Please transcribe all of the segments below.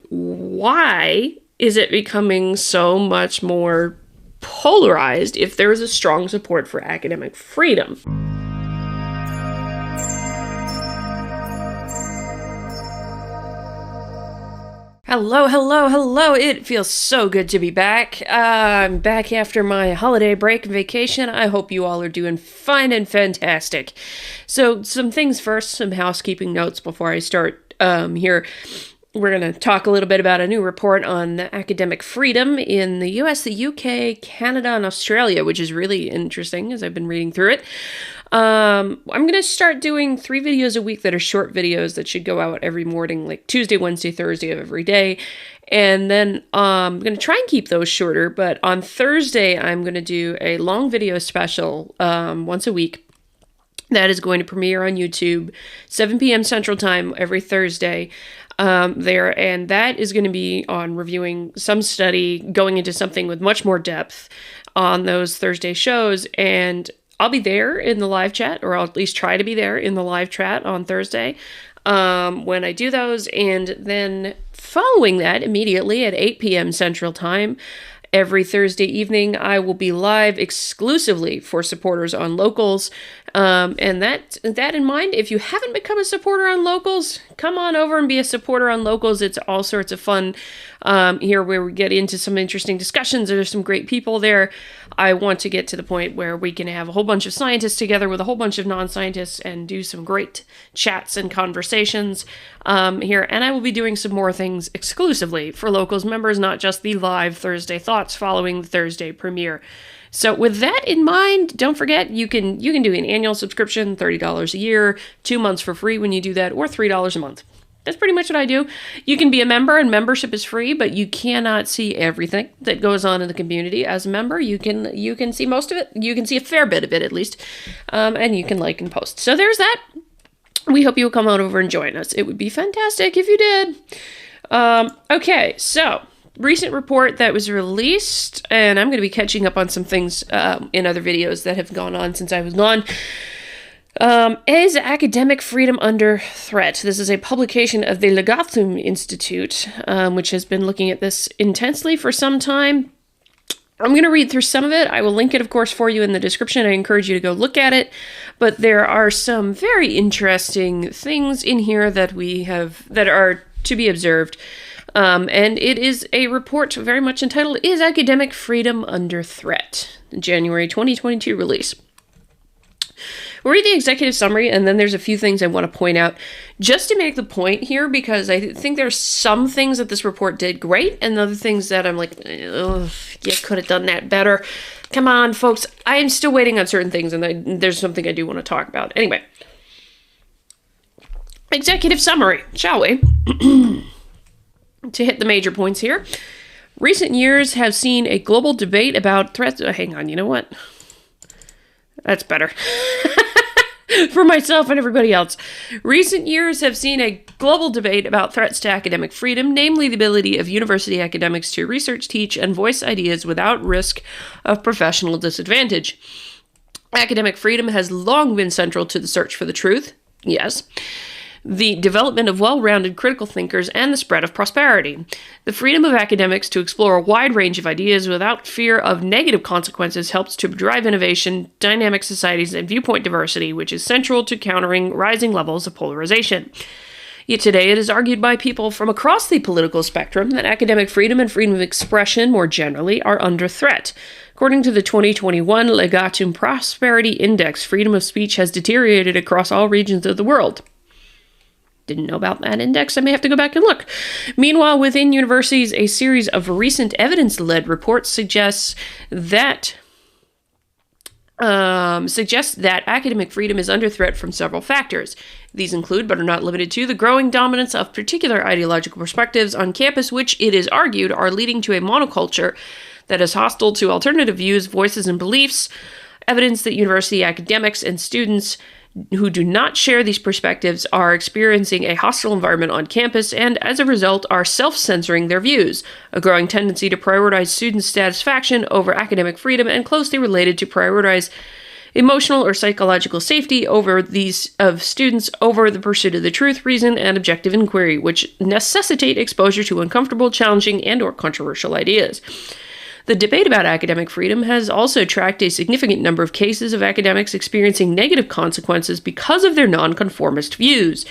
why is it becoming so much more polarized if there is a strong support for academic freedom? Hello. It feels so good to be back. I'm back after my holiday break and vacation. I hope you all are doing fine and fantastic. So some things first, some housekeeping notes before I start here. We're going to talk a little bit about a new report on academic freedom in the US, the UK, Canada, and Australia, which is really interesting as I've been reading through it. I'm going to start doing 3 videos a week that are short videos that should go out every morning, like Tuesday, Wednesday, Thursday of every day. And then I'm going to try and keep those shorter, but on Thursday, I'm going to do a long video special once a week. That is going to premiere on YouTube, 7 p.m. Central Time every Thursday. And that is going to be on reviewing some study, going into something with much more depth on those Thursday shows. And I'll be there in the live chat, or I'll at least try to be there in the live chat on Thursday when I do those. And then following that, immediately at 8 p.m. Central Time, every Thursday evening, I will be live exclusively for supporters on Locals. And that in mind, if you haven't become a supporter on Locals, come on over and be a supporter on Locals. It's all sorts of fun here where we get into some interesting discussions. There's some great people there. I want to get to the point where we can have a whole bunch of scientists together with a whole bunch of non-scientists and do some great chats and conversations here. And I will be doing some more things exclusively for Locals members, not just the live Thursday thoughts following the Thursday premiere. So with that in mind, don't forget, you can do an annual subscription, $30 a year, 2 months for free when you do that, or $3 a month. That's pretty much what I do. You can be a member, and membership is free, but you cannot see everything that goes on in the community as a member. You can see most of it. You can see a fair bit of it, at least, and you can like and post. So there's that. We hope you will come on over and join us. It would be fantastic if you did. Okay, so recent report that was released, and I'm going to be catching up on some things in other videos that have gone on since I was gone. Is academic freedom under threat? This is a publication of the Legatum Institute, which has been looking at this intensely for some time. I'm going to read through some of it. I will link it, of course, for you in the description. I encourage you to go look at it. But there are some very interesting things in here that are to be observed. And it is a report very much entitled, Is Academic Freedom Under Threat? January 2022 release. We'll read the executive summary, and then there's a few things I want to point out just to make the point here, because I think there's some things that this report did great, and other things that I'm like, ugh, you could have done that better. Come on, folks. I am still waiting on certain things, and there's something I do want to talk about. Anyway, executive summary, shall we? To hit the major points here. Recent years have seen a global debate about threats. Hang on, you know what? That's better. For myself and everybody else. Recent years have seen a global debate about threats to academic freedom, namely the ability of university academics to research, teach, and voice ideas without risk of professional disadvantage. Academic freedom has long been central to the search for the truth. Yes. The development of well-rounded critical thinkers, and the spread of prosperity. The freedom of academics to explore a wide range of ideas without fear of negative consequences helps to drive innovation, dynamic societies, and viewpoint diversity, which is central to countering rising levels of polarization. Yet today it is argued by people from across the political spectrum that academic freedom and freedom of expression more generally are under threat. According to the 2021 Legatum Prosperity Index, freedom of speech has deteriorated across all regions of the world. Didn't know about that index. I may have to go back and look. Meanwhile, within universities, a series of recent evidence-led reports suggests that academic freedom is under threat from several factors. These include, but are not limited to, the growing dominance of particular ideological perspectives on campus, which it is argued are leading to a monoculture that is hostile to alternative views, voices, and beliefs. Evidence that university academics and students who do not share these perspectives are experiencing a hostile environment on campus and, as a result, are self-censoring their views, a growing tendency to prioritize student satisfaction over academic freedom and closely related to prioritize emotional or psychological safety of students over the pursuit of the truth, reason, and objective inquiry, which necessitate exposure to uncomfortable, challenging, and/or controversial ideas. The debate about academic freedom has also tracked a significant number of cases of academics experiencing negative consequences because of their nonconformist views.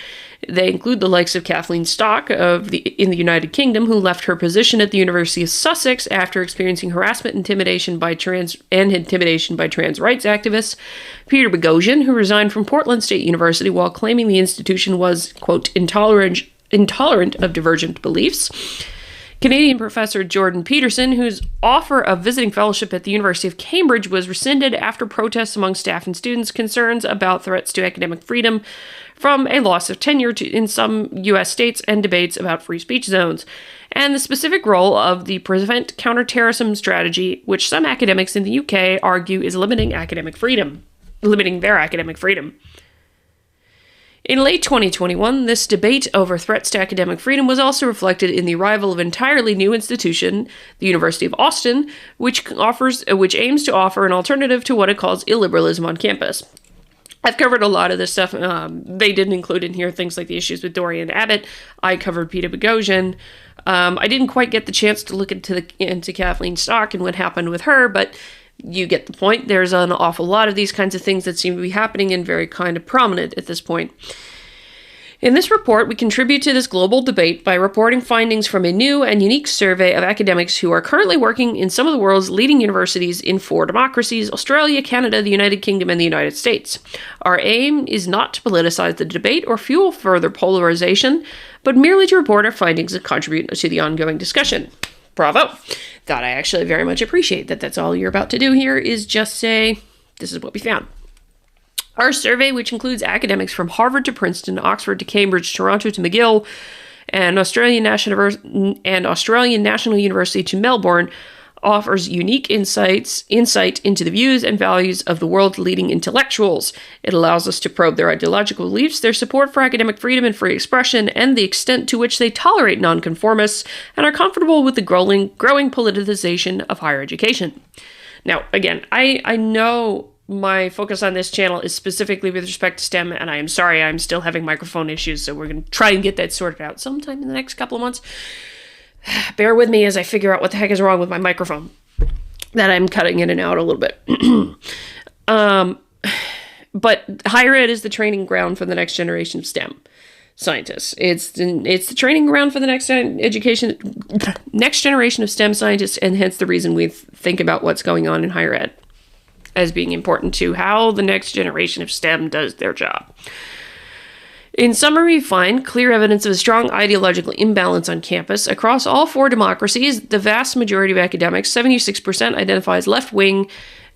They include the likes of Kathleen Stock in the United Kingdom, who left her position at the University of Sussex after experiencing harassment and intimidation by trans rights activists; Peter Boghossian, who resigned from Portland State University while claiming the institution was, quote, intolerant of divergent beliefs; Canadian professor Jordan Peterson, whose offer of visiting fellowship at the University of Cambridge was rescinded after protests among staff and students, concerns about threats to academic freedom from a loss of tenure in some U.S. states, and debates about free speech zones, and the specific role of the Prevent Counterterrorism strategy, which some academics in the UK argue is limiting their academic freedom. In late 2021, this debate over threats to academic freedom was also reflected in the arrival of an entirely new institution, the University of Austin, which aims to offer an alternative to what it calls illiberalism on campus. I've covered a lot of this stuff. They didn't include in here things like the issues with Dorian Abbott. I covered Peter Boghossian. I didn't quite get the chance to look into Kathleen Stock and what happened with her, but you get the point. There's an awful lot of these kinds of things that seem to be happening and very kind of prominent at this point. In this report, we contribute to this global debate by reporting findings from a new and unique survey of academics who are currently working in some of the world's leading universities in 4 democracies: Australia, Canada, the United Kingdom, and the United States. Our aim is not to politicize the debate or fuel further polarization, but merely to report our findings and contribute to the ongoing discussion. Bravo. That I actually very much appreciate. That's all you're about to do here is just say, this is what we found. Our survey, which includes academics from Harvard to Princeton, Oxford to Cambridge, Toronto to McGill, and Australian National University to Melbourne, offers unique insight into the views and values of the world's leading intellectuals. It allows us to probe their ideological beliefs, their support for academic freedom and free expression, and the extent to which they tolerate nonconformists and are comfortable with the growing politicization of higher education. Now, again, I know my focus on this channel is specifically with respect to STEM, and I am sorry I'm still having microphone issues, so we're going to try and get that sorted out sometime in the next couple of months. Bear with me as I figure out what the heck is wrong with my microphone, that I'm cutting in and out a little bit. But higher ed is the training ground for the next generation of STEM scientists. It's the training ground for the next generation of STEM scientists, and hence the reason we think about what's going on in higher ed as being important to how the next generation of STEM does their job. In summary, we find clear evidence of a strong ideological imbalance on campus. Across all 4 democracies, the vast majority of academics, 76%, identify as left-wing,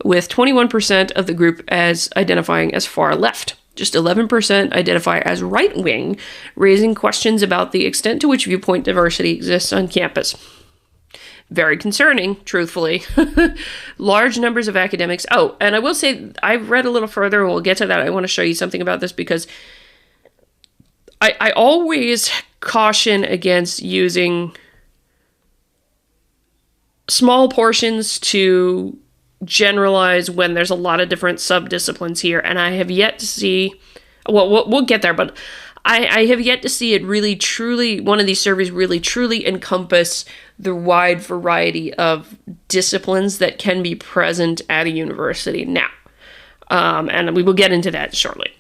with 21% of the group as identifying as far left. Just 11% identify as right-wing, raising questions about the extent to which viewpoint diversity exists on campus. Very concerning, truthfully. Large numbers of academics. Oh, and I will say, I've read a little further, and we'll get to that. I want to show you something about this because I always caution against using small portions to generalize when there's a lot of different subdisciplines here, and I have yet to see, well, we'll get there, but I have yet to see it really truly, one of these surveys really truly encompass the wide variety of disciplines that can be present at a university now. And we will get into that shortly.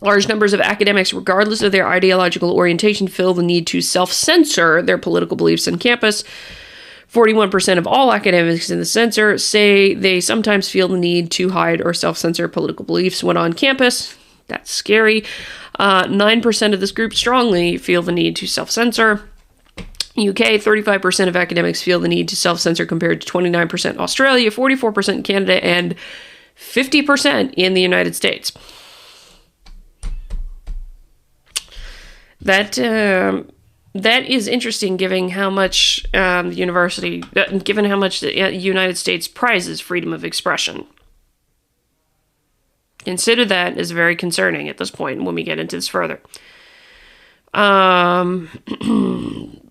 Large numbers of academics, regardless of their ideological orientation, feel the need to self-censor their political beliefs on campus. 41% of all academics in the censor say they sometimes feel the need to hide or self-censor political beliefs when on campus. That's scary. 9% of this group strongly feel the need to self-censor. UK, 35% of academics feel the need to self-censor compared to 29% Australia, 44% in Canada, and 50% in the United States. That is interesting, given how much the United States prizes freedom of expression. Consider that as very concerning at this point when we get into this further.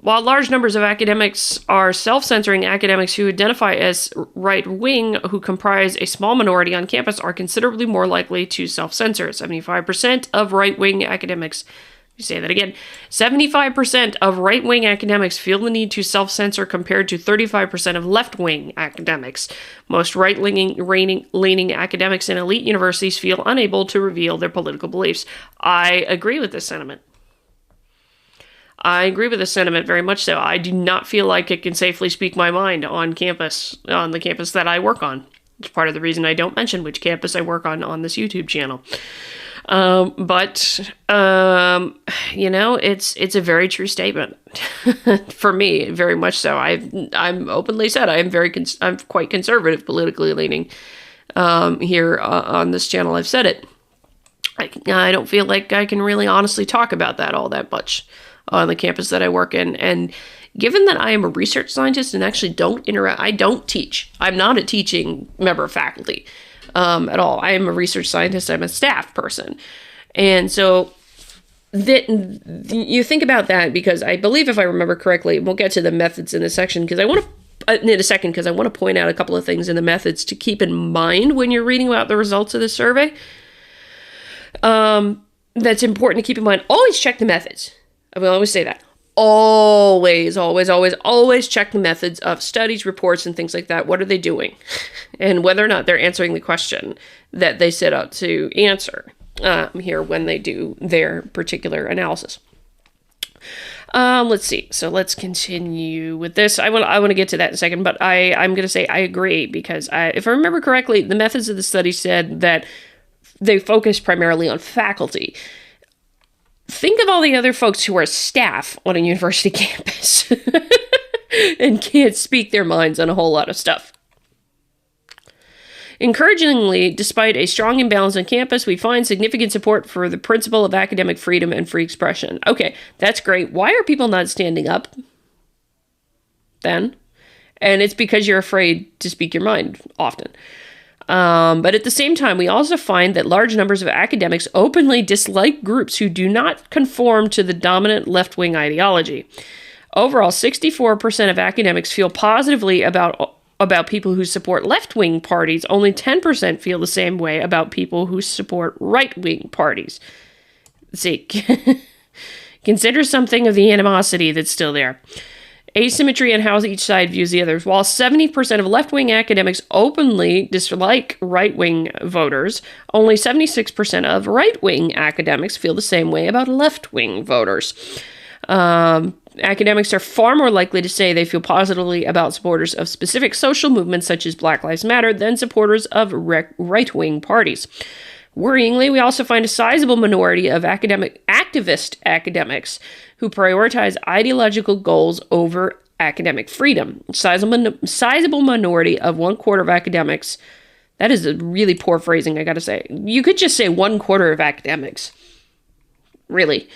While large numbers of academics are self-censoring, academics who identify as right-wing, who comprise a small minority on campus, are considerably more likely to self-censor. 75% of right-wing academics, say that again, 75% of right-wing academics feel the need to self-censor compared to 35% of left-wing academics. Most right-leaning academics in elite universities feel unable to reveal their political beliefs. I agree with this sentiment. I agree with this sentiment very much so. I do not feel like I can safely speak my mind on campus, on the campus that I work on. It's part of the reason I don't mention which campus I work on this YouTube channel. You know, it's a very true statement for me, very much so. I'm openly said I'm quite conservative, politically leaning. Here on this channel, I've said it. I don't feel like I can really honestly talk about that all that much on the campus that I work in. And given that I am a research scientist and actually I don't teach. I'm not a teaching member of faculty at all. I am a research scientist. I'm a staff person. And so you think about that, because I believe, if I remember correctly, we'll get to the methods in a section, because I want to point out a couple of things in the methods to keep in mind when you're reading about the results of the survey. That's important to keep in mind. Always check the methods. I will always say that. Always check the methods of studies, reports, and things like that. What are they doing? And whether or not they're answering the question that they set out to answer here when they do their particular analysis. Let's see. So let's continue with this. I want to get to that in a second, but I'm going to say I agree, because if I remember correctly, the methods of the study said that they focus primarily on faculty. Think of all the other folks who are staff on a university campus and can't speak their minds on a whole lot of stuff. Encouragingly, despite a strong imbalance on campus, we find significant support for the principle of academic freedom and free expression. Okay, that's great. Why are people not standing up then? And it's because you're afraid to speak your mind often. But at the same time, we also find that large numbers of academics openly dislike groups who do not conform to the dominant left-wing ideology. Overall, 64% of academics feel positively about people who support left-wing parties. Only 10% feel the same way about people who support right-wing parties. Let's see. Consider something of the animosity that's still there. Asymmetry in how each side views the others. While 70% of left-wing academics openly dislike right-wing voters, only 76% of right-wing academics feel the same way about left-wing voters. Academics are far more likely to say they feel positively about supporters of specific social movements such as Black Lives Matter than supporters of right-wing parties. Worryingly, we also find a sizable minority of activist academics who prioritize ideological goals over academic freedom. Sizable minority of 1/4 of academics. That is a really poor phrasing, I gotta say. You could just say 1/4 of academics. Really.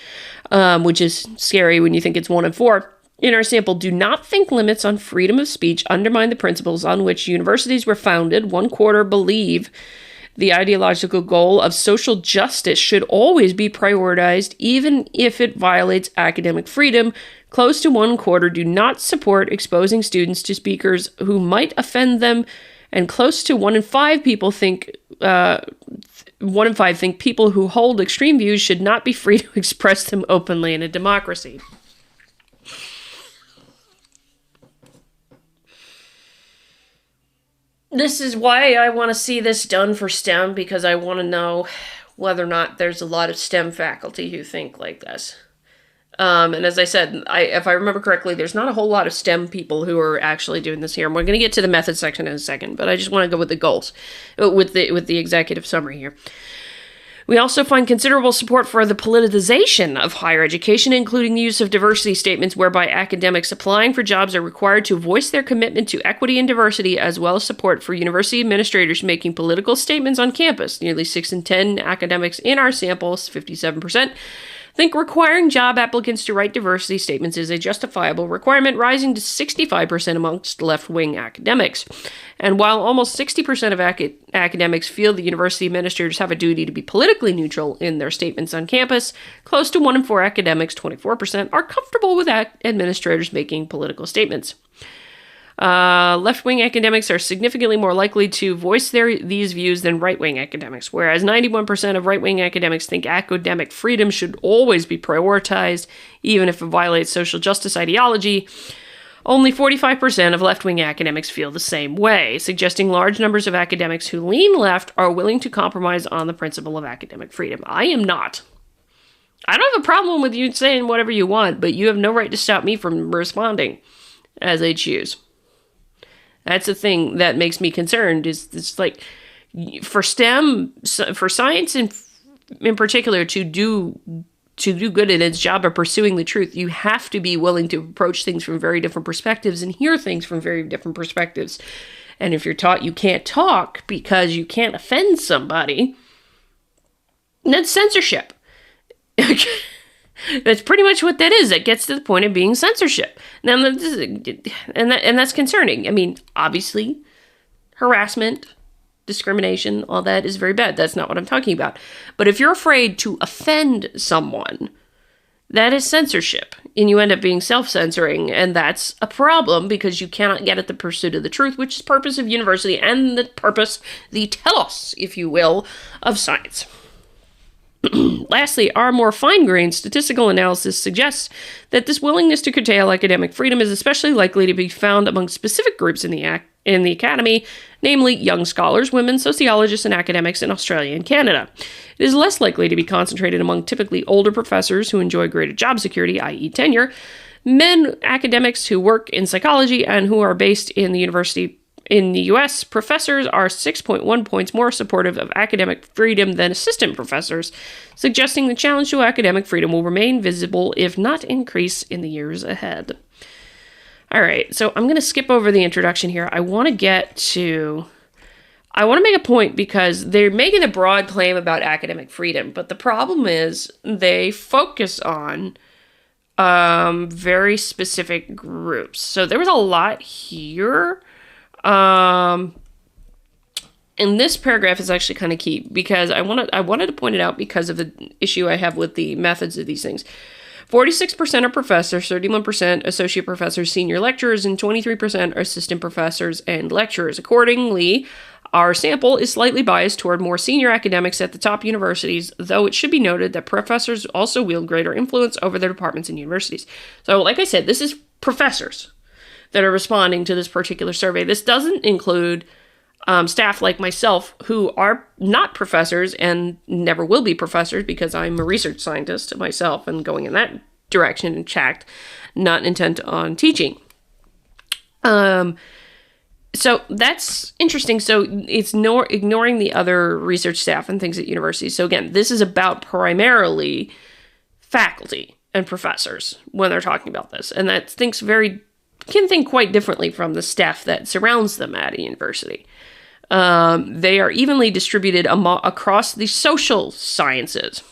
Which is scary when you think it's 1 in 4. In our sample, do not think limits on freedom of speech undermine the principles on which universities were founded. 1/4 believe the ideological goal of social justice should always be prioritized, even if it violates academic freedom. Close to 1/4 do not support exposing students to speakers who might offend them, and close to 1 in 5 people think 1 in 5 think people who hold extreme views should not be free to express them openly in a democracy. This is why I want to see this done for STEM, because I want to know whether or not there's a lot of STEM faculty who think like this. And as I said, if I remember correctly, there's not a whole lot of STEM people who are actually doing this here. And we're going to get to the method section in a second, but I just want to go with the goals, with the executive summary here. We also find considerable support for the politicization of higher education, including the use of diversity statements whereby academics applying for jobs are required to voice their commitment to equity and diversity, as well as support for university administrators making political statements on campus. Nearly 6 in 10 academics in our samples, 57%, Think requiring job applicants to write diversity statements is a justifiable requirement, rising to 65% amongst left-wing academics. And while almost 60% of academics feel the university administrators have a duty to be politically neutral in their statements on campus, close to 1 in 4 academics, 24%, are comfortable with administrators making political statements. Left-wing academics are significantly more likely to voice these views than right-wing academics, whereas 91% of right-wing academics think academic freedom should always be prioritized, even if it violates social justice ideology. Only 45% of left-wing academics feel the same way, suggesting large numbers of academics who lean left are willing to compromise on the principle of academic freedom. I am not. I don't have a problem with you saying whatever you want, but you have no right to stop me from responding as I choose. That's the thing that makes me concerned, is it's like, for STEM, for science in particular, to do good in its job of pursuing the truth, you have to be willing to approach things from very different perspectives and hear things from very different perspectives. And if you're taught you can't talk because you can't offend somebody, that's censorship. That's pretty much what that is. That gets to the point of being censorship. Now, that's concerning. I mean, obviously, harassment, discrimination, all that is very bad. That's not what I'm talking about. But if you're afraid to offend someone, that is censorship. And you end up being self-censoring. And that's a problem, because you cannot get at the pursuit of the truth, which is the purpose of university and the purpose, the telos, if you will, of science. Lastly, our more fine-grained statistical analysis suggests that this willingness to curtail academic freedom is especially likely to be found among specific groups in the academy, namely young scholars, women, sociologists, and academics in Australia and Canada. It is less likely to be concentrated among typically older professors who enjoy greater job security, i.e. tenure, men academics who work in psychology and who are based in the university. In the U.S., professors are 6.1 points more supportive of academic freedom than assistant professors, suggesting the challenge to academic freedom will remain visible, if not increase, in the years ahead. All right, so I'm going to skip over the introduction here. I want to make a point, because they're making a broad claim about academic freedom, but the problem is they focus on very specific groups. So there was a lot here. And this paragraph is actually kind of key, because I wanted to point it out because of the issue I have with the methods of these things. 46% are professors, 31% associate professors, senior lecturers, and 23% are assistant professors and lecturers. Accordingly, our sample is slightly biased toward more senior academics at the top universities, though it should be noted that professors also wield greater influence over their departments and universities. So, like I said, this is professors that are responding to this particular survey. This doesn't include staff like myself who are not professors and never will be professors, because I'm a research scientist myself and going in that direction and checked, not intent on teaching. So that's interesting. So it's ignoring the other research staff and things at universities. So again, this is about primarily faculty and professors when they're talking about this. And that can think quite differently from the staff that surrounds them at a university. They are evenly distributed across the social sciences.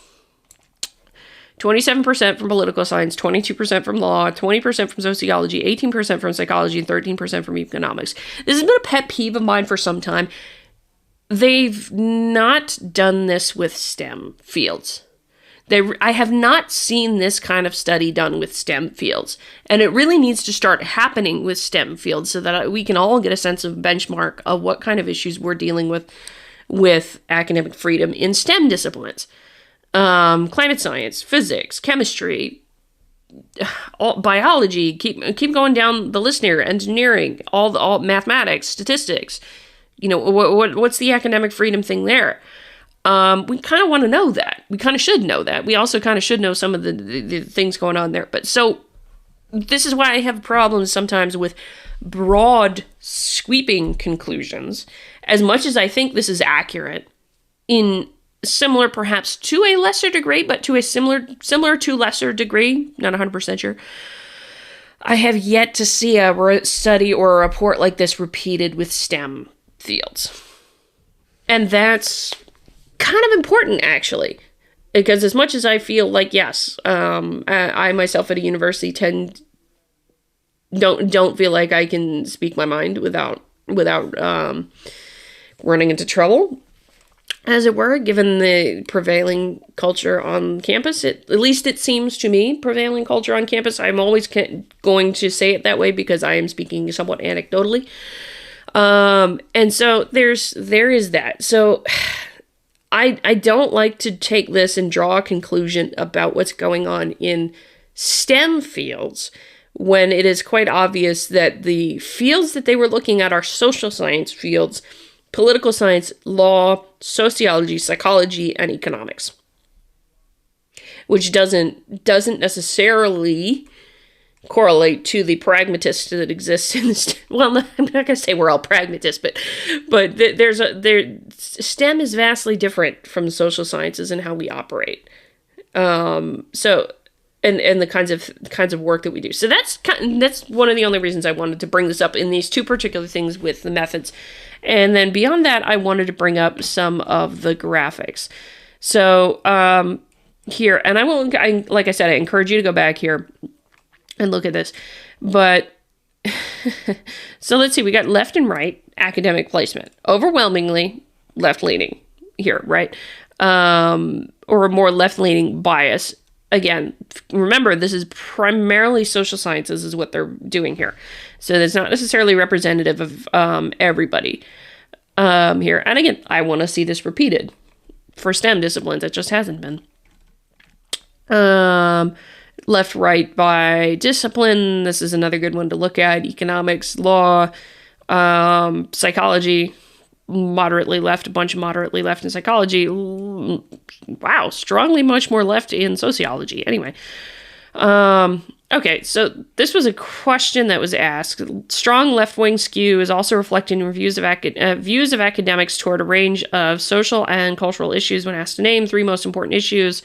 27% from political science, 22% from law, 20% from sociology, 18% from psychology, and 13% from economics. This has been a pet peeve of mine for some time. They've not done this with STEM fields. I have not seen this kind of study done with STEM fields, and it really needs to start happening with STEM fields so that we can all get a sense of benchmark of what kind of issues we're dealing with academic freedom in STEM disciplines. Climate science, physics, chemistry, biology, keep going down the list here, engineering, all mathematics, statistics. You know, what's the academic freedom thing there? We kind of want to know that. We kind of should know that. We also kind of should know some of the things going on there. But so this is why I have problems sometimes with broad, sweeping conclusions. As much as I think this is accurate, in similar perhaps to a lesser degree, but to a similar to lesser degree, not 100% sure, I have yet to see a study or a report like this repeated with STEM fields. And that's kind of important, actually. Because as much as I feel like, yes, I myself at a university don't feel like I can speak my mind without running into trouble, as it were, given the prevailing culture on campus. At least it seems to me, prevailing culture on campus. I'm always going to say it that way because I am speaking somewhat anecdotally. And so there is that. So I don't like to take this and draw a conclusion about what's going on in STEM fields when it is quite obvious that the fields that they were looking at are social science fields, political science, law, sociology, psychology, and economics, which doesn't necessarily correlate to the pragmatist that exists in this. Well, I'm not going to say we're all pragmatists, but STEM is vastly different from the social sciences and how we operate. So. And the kinds of work that we do. So that's one of the only reasons I wanted to bring this up in these two particular things with the methods. And then beyond that, I wanted to bring up some of the graphics. So here, and like I said, I encourage you to go back here and look at this. But so let's see, we got left and right academic placement, overwhelmingly left-leaning here, right? Or a more left-leaning bias. Again, remember, this is primarily social sciences is what they're doing here. So it's not necessarily representative of everybody here. And again, I want to see this repeated for STEM disciplines. It just hasn't been. Left, right by discipline. This is another good one to look at. Economics, law, psychology. Moderately left, a bunch of moderately left in psychology. Wow, strongly much more left in sociology. Anyway, okay, so this was a question that was asked. Strong left-wing skew is also reflected in views of academics toward a range of social and cultural issues when asked to name three most important issues: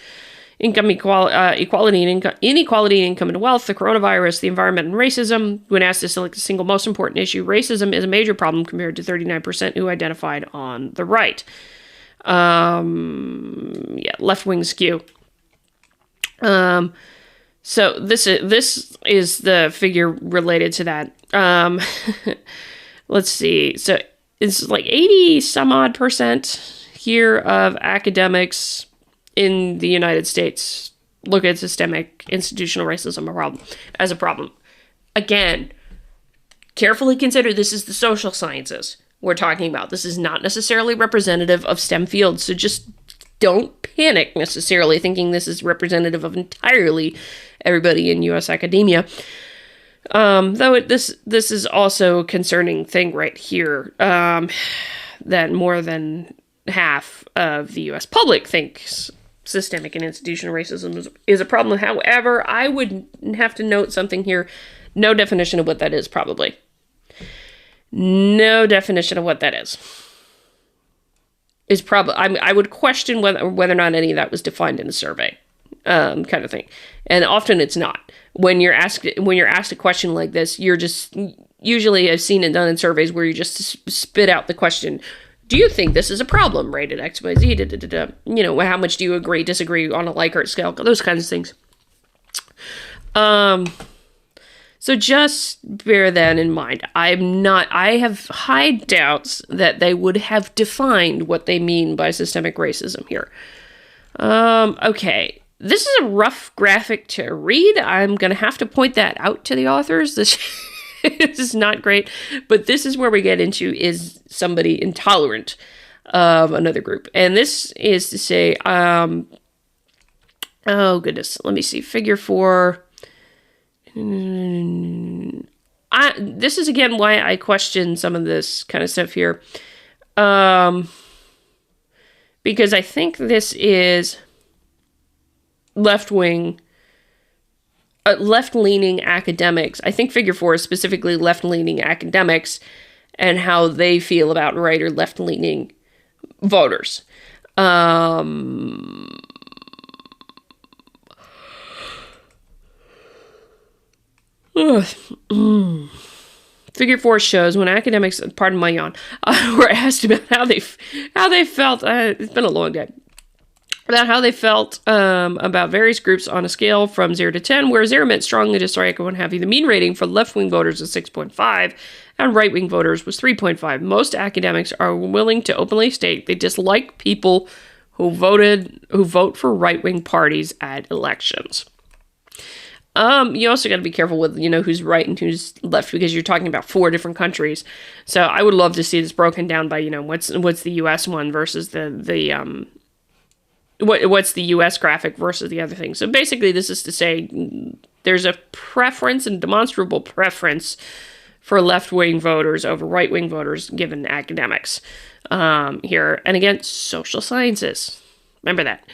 equality and inequality, income and wealth, the coronavirus, the environment, and racism. When asked to select the single most important issue, racism is a major problem compared to 39% who identified on the right. Left-wing skew. So this is the figure related to that. Let's see. So it's like 80 some odd percent here of academics in the United States look at systemic institutional racism as a problem. Again, carefully consider this is the social sciences we're talking about. This is not necessarily representative of STEM fields, so just don't panic necessarily thinking this is representative of entirely everybody in U.S. academia. Though this is also a concerning thing right here, that more than half of the U.S. public thinks systemic and institutional racism is a problem. However, I would have to note something here. No definition of what that is, probably. No definition of what that is. Probably. I would question whether or not any of that was defined in a survey, kind of thing. And often it's not. When you're asked a question like this, you're just usually I've seen it done in surveys where you just spit out the question. Do you think this is a problem? Rated X, Y, Z, You know, how much do you agree, disagree on a Likert scale? Those kinds of things. So just bear that in mind. I have high doubts that they would have defined what they mean by systemic racism here. Okay. This is a rough graphic to read. I'm going to have to point that out to the authors. This is not great, but this is where we get into is somebody intolerant of another group. And this is to say, oh goodness, let me see, figure 4. This is again why I question some of this kind of stuff here. Because I think this is left-leaning academics. I think figure 4 is specifically left-leaning academics and how they feel about right or left-leaning voters. Figure 4 shows when academics, pardon my yawn, were asked about how they felt. It's been a long day. about how they felt about various groups on a scale from 0 to 10, where 0 meant strongly dislike and what have you. The mean rating for left-wing voters is 6.5, and right-wing voters was 3.5. Most academics are willing to openly state they dislike people who vote for right-wing parties at elections. You also got to be careful with, who's right and who's left, because you're talking about 4 different countries. So I would love to see this broken down by, what's the U.S. one versus what's the U.S. graphic versus the other thing. So basically, this is to say there's a preference and demonstrable preference for left-wing voters over right-wing voters given academics here. And again, social sciences. Remember that.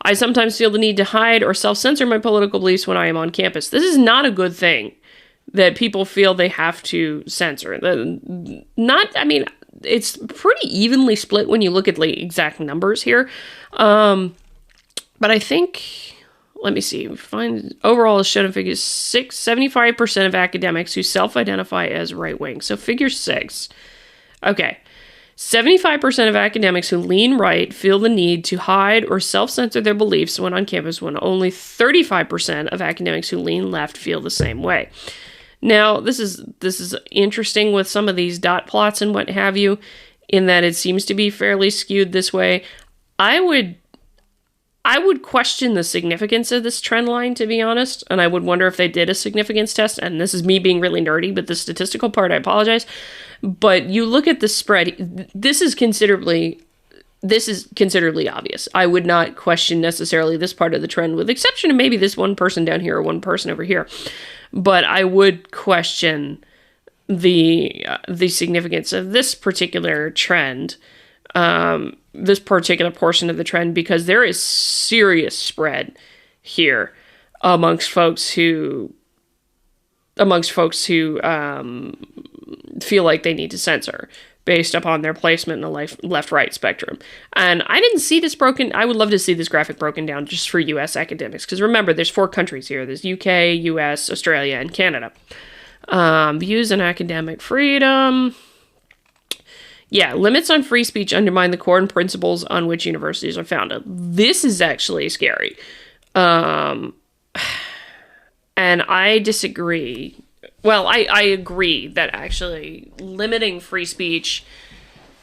I sometimes feel the need to hide or self-censor my political beliefs when I am on campus. This is not a good thing that people feel they have to censor. It's pretty evenly split when you look at the exact numbers here. But I think, let me see, overall is shown in figure 6, 75% of academics who self-identify as right-wing. So figure 6. Okay. 75% of academics who lean right feel the need to hide or self-censor their beliefs when on campus, when only 35% of academics who lean left feel the same way. Now, this is interesting with some of these dot plots and what have you, in that it seems to be fairly skewed this way. I would question the significance of this trend line, to be honest, and I would wonder if they did a significance test, and this is me being really nerdy, but the statistical part, I apologize. But you look at the spread, this is considerably obvious. I would not question necessarily this part of the trend, with the exception of maybe this one person down here or one person over here. But I would question the significance of this particular trend, this particular portion of the trend, because there is serious spread here amongst folks who feel like they need to censor based upon their placement in the left-right spectrum. And I didn't see this broken. I would love to see this graphic broken down just for U.S. academics, because remember, there's 4 countries here. There's UK, U.S., Australia, and Canada. Views on academic freedom. Yeah, limits on free speech undermine the core and principles on which universities are founded. This is actually scary. And I disagree. Well, I agree that actually limiting free speech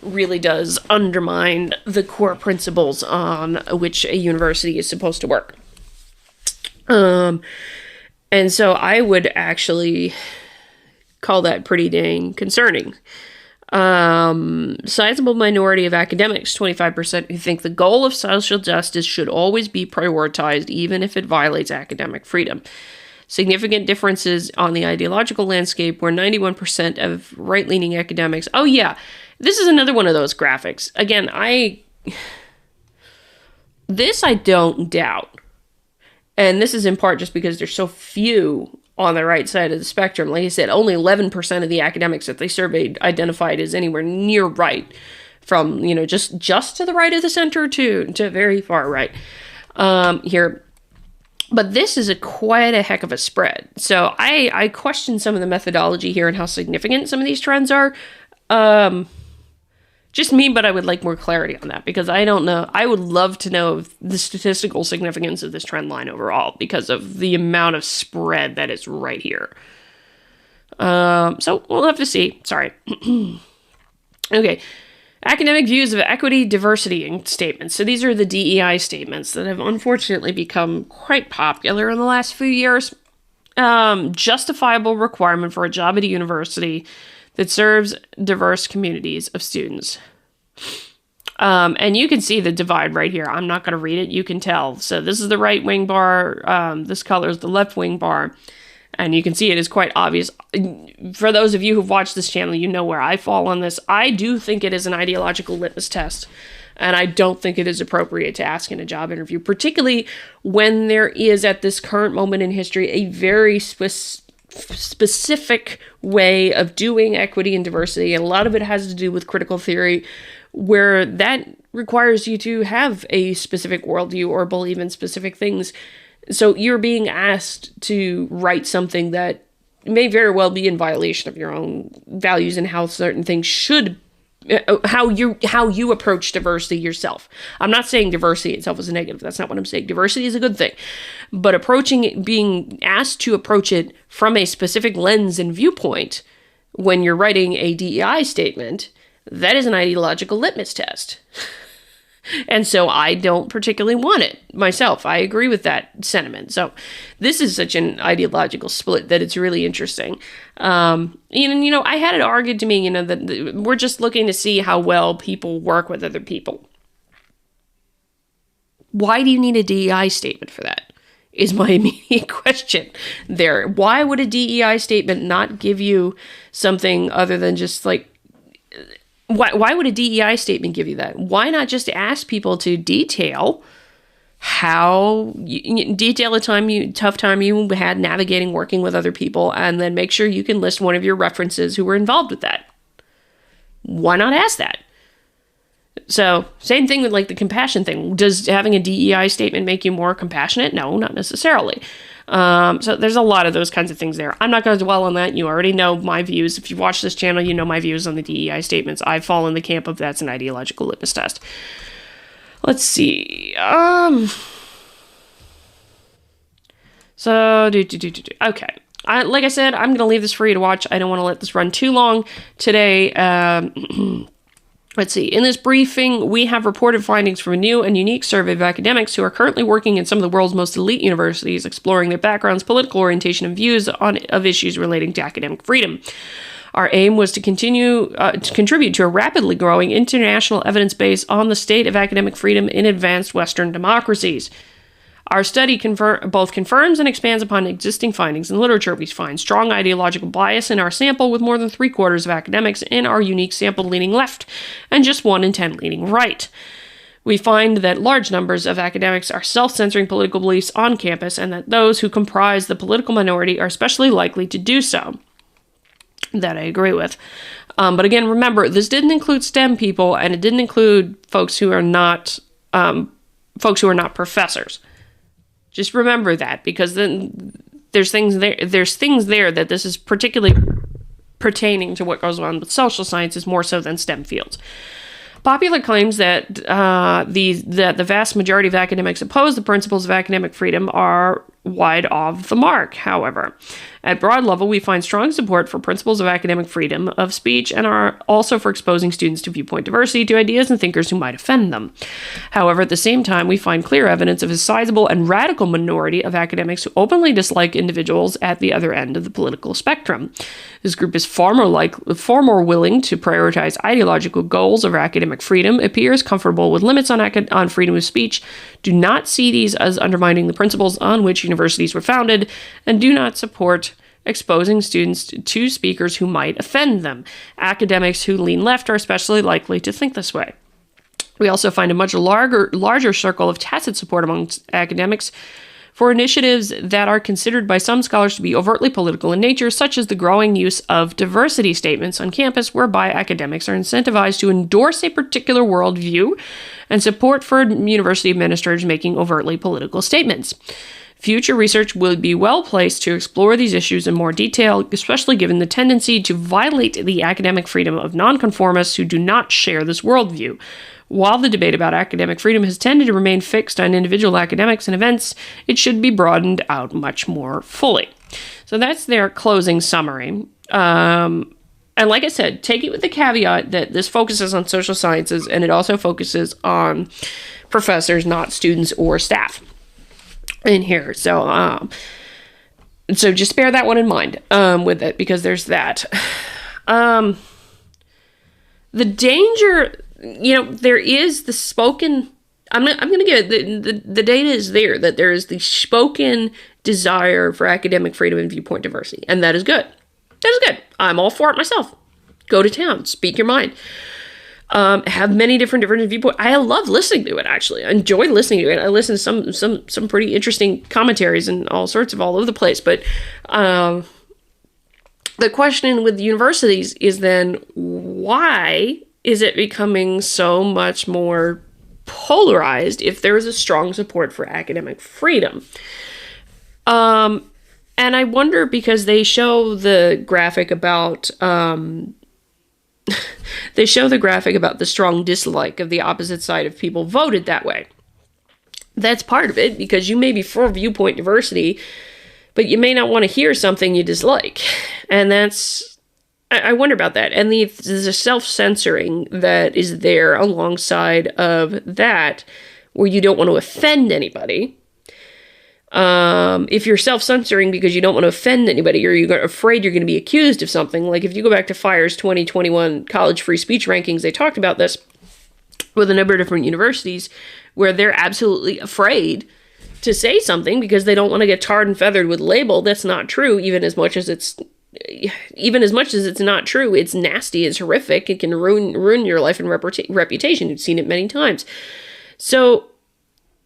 really does undermine the core principles on which a university is supposed to work. And so I would actually call that pretty dang concerning. Sizable minority of academics, 25%, who think the goal of social justice should always be prioritized, even if it violates academic freedom. Significant differences on the ideological landscape, where 91% of right-leaning academics... Oh, yeah. This is another one of those graphics. Again, this I don't doubt. And this is in part just because there's so few on the right side of the spectrum. Like I said, only 11% of the academics that they surveyed identified as anywhere near right, from, just to the right of the center to very far right here. But this is quite a heck of a spread. So I question some of the methodology here and how significant some of these trends are. Just me, but I would like more clarity on that, because I don't know. I would love to know the statistical significance of this trend line overall, because of the amount of spread that is right here. So we'll have to see. Sorry. Okay. Academic views of equity, diversity statements. So these are the DEI statements that have unfortunately become quite popular in the last few years. Justifiable requirement for a job at a university that serves diverse communities of students. And you can see the divide right here. I'm not going to read it. You can tell. So this is the right wing bar. This color is the left wing bar. And you can see it is quite obvious. For those of you who've watched this channel, you know where I fall on this. I do think it is an ideological litmus test. And I don't think it is appropriate to ask in a job interview, particularly when there is, at this current moment in history, a very specific way of doing equity and diversity. And a lot of it has to do with critical theory, where that requires you to have a specific worldview or believe in specific things. So you're being asked to write something that may very well be in violation of your own values and how certain things should how you approach diversity yourself. I'm not saying diversity itself is a negative. That's not what I'm saying. Diversity is a good thing. But approaching it, being asked to approach it from a specific lens and viewpoint when you're writing a DEI statement, that is an ideological litmus test. And so I don't particularly want it myself. I agree with that sentiment. So this is such an ideological split that it's really interesting. I had it argued to me, that we're just looking to see how well people work with other people. Why do you need a DEI statement for that? Is my immediate question there. Why would a DEI statement not give you something other than just like, why would a DEI statement give you that? Why not just ask people to detail the tough time you had navigating working with other people, and then make sure you can list one of your references who were involved with that? Why not ask that? So same thing with like the compassion thing. Does having a DEI statement make you more compassionate? No, not necessarily. So there's a lot of those kinds of things there. I'm not going to dwell on that. You already know my views. If you watch this channel, you know my views on the DEI statements. I fall in the camp of that's an ideological litmus test. Let's see. Okay. Like I said, I'm going to leave this for you to watch. I don't want to let this run too long today. Let's see. In this briefing, we have reported findings from a new and unique survey of academics who are currently working in some of the world's most elite universities, exploring their backgrounds, political orientation, and views of issues relating to academic freedom. Our aim was to continue to contribute to a rapidly growing international evidence base on the state of academic freedom in advanced Western democracies. Our study both confirms and expands upon existing findings in literature. We find strong ideological bias in our sample, with more than 3/4 of academics in our unique sample leaning left and just 1 in 10 leaning right. We find that large numbers of academics are self-censoring political beliefs on campus, and that those who comprise the political minority are especially likely to do so. That I agree with. But again, remember, this didn't include STEM people, and it didn't include folks who are not professors. Just remember that, because then there's things there that this is particularly pertaining to what goes on with social sciences more so than STEM fields. Popular claims that the vast majority of academics oppose the principles of academic freedom are wide off the mark, however. At broad level, we find strong support for principles of academic freedom of speech, and are also for exposing students to viewpoint diversity, to ideas and thinkers who might offend them. However, at the same time, we find clear evidence of a sizable and radical minority of academics who openly dislike individuals at the other end of the political spectrum. This group is far more willing to prioritize ideological goals over academic freedom, appears comfortable with limits on freedom of speech, do not see these as undermining the principles on which universities were founded, and do not support exposing students to speakers who might offend them. Academics who lean left are especially likely to think this way. We also find a much larger circle of tacit support amongst academics for initiatives that are considered by some scholars to be overtly political in nature, such as the growing use of diversity statements on campus, whereby academics are incentivized to endorse a particular worldview, and support for university administrators making overtly political statements. Future research will be well placed to explore these issues in more detail, especially given the tendency to violate the academic freedom of nonconformists who do not share this worldview. While the debate about academic freedom has tended to remain fixed on individual academics and events, it should be broadened out much more fully. So that's their closing summary. And like I said, take it with the caveat that this focuses on social sciences, and it also focuses on professors, not students or staff in here. So just bear that one in mind with it, because there's that. The danger, there is the spoken, I'm going to give it, the data is there, that there is the spoken desire for academic freedom and viewpoint diversity, and that is good. That is good. I'm all for it myself. Go to town, speak your mind. Have many different viewpoints. I love listening to it, actually. I enjoy listening to it. I listen to some pretty interesting commentaries and all sorts of all over the place. But the question with universities is then, why is it becoming so much more polarized if there is a strong support for academic freedom? And I wonder, because they show the graphic about They show the graphic about the strong dislike of the opposite side of people voted that way. That's part of it, because you may be for viewpoint diversity, but you may not want to hear something you dislike. And I wonder about that. And the self-censoring that is there alongside of that, where you don't want to offend anybody. If you're self-censoring because you don't want to offend anybody, or you're afraid you're going to be accused of something, like if you go back to FIRE's 2021 college free speech rankings, they talked about this with a number of different universities, where they're absolutely afraid to say something because they don't want to get tarred and feathered with label. That's not true, even as much as it's not true. It's nasty, it's horrific, it can ruin your life and reputation. You've seen it many times. So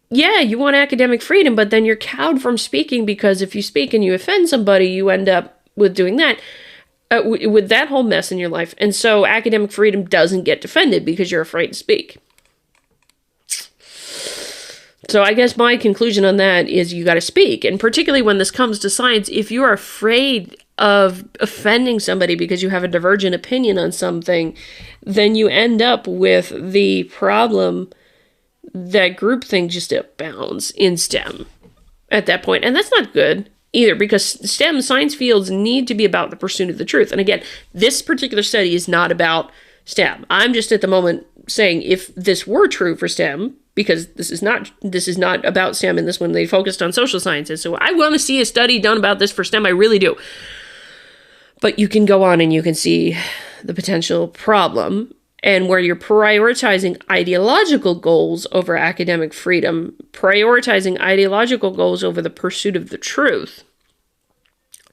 yeah, you want academic freedom, but then you're cowed from speaking, because if you speak and you offend somebody, you end up with doing that, with that whole mess in your life. And so academic freedom doesn't get defended because you're afraid to speak. So I guess my conclusion on that is you got to speak. And particularly when this comes to science, if you're afraid of offending somebody because you have a divergent opinion on something, then you end up with the problem that groupthink just abounds in STEM at that point. And that's not good either, because STEM science fields need to be about the pursuit of the truth. And again, this particular study is not about STEM. I'm just at the moment saying, if this were true for STEM, because this is not about STEM in this one, they focused on social sciences. So I want to see a study done about this for STEM. I really do. But you can go on and you can see the potential problem, and where you're prioritizing ideological goals over academic freedom, prioritizing ideological goals over the pursuit of the truth,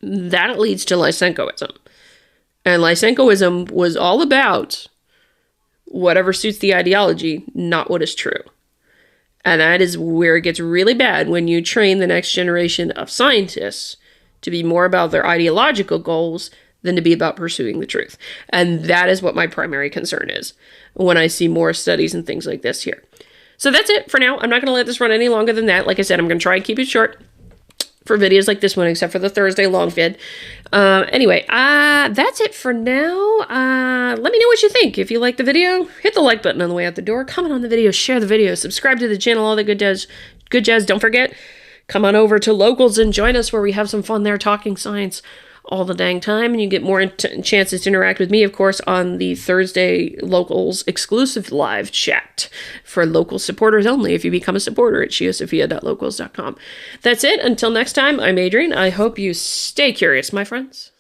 that leads to Lysenkoism. And Lysenkoism was all about whatever suits the ideology, not what is true. And that is where it gets really bad, when you train the next generation of scientists to be more about their ideological goals than to be about pursuing the truth. And that is what my primary concern is when I see more studies and things like this here. So that's it for now. I'm not going to let this run any longer than that. Like I said, I'm going to try and keep it short for videos like this one, except for the Thursday long vid. Anyway, that's it for now. Let me know what you think. If you like the video, hit the like button on the way out the door, comment on the video, share the video, subscribe to the channel, all that good jazz. Don't forget, come on over to Locals and join us, where we have some fun there talking science all the dang time, and you get more chances to interact with me, of course, on the Thursday Locals exclusive live chat for local supporters only, if you become a supporter at shiosophia.locals.com. That's it. Until next time, I'm Adrian. I hope you stay curious, my friends.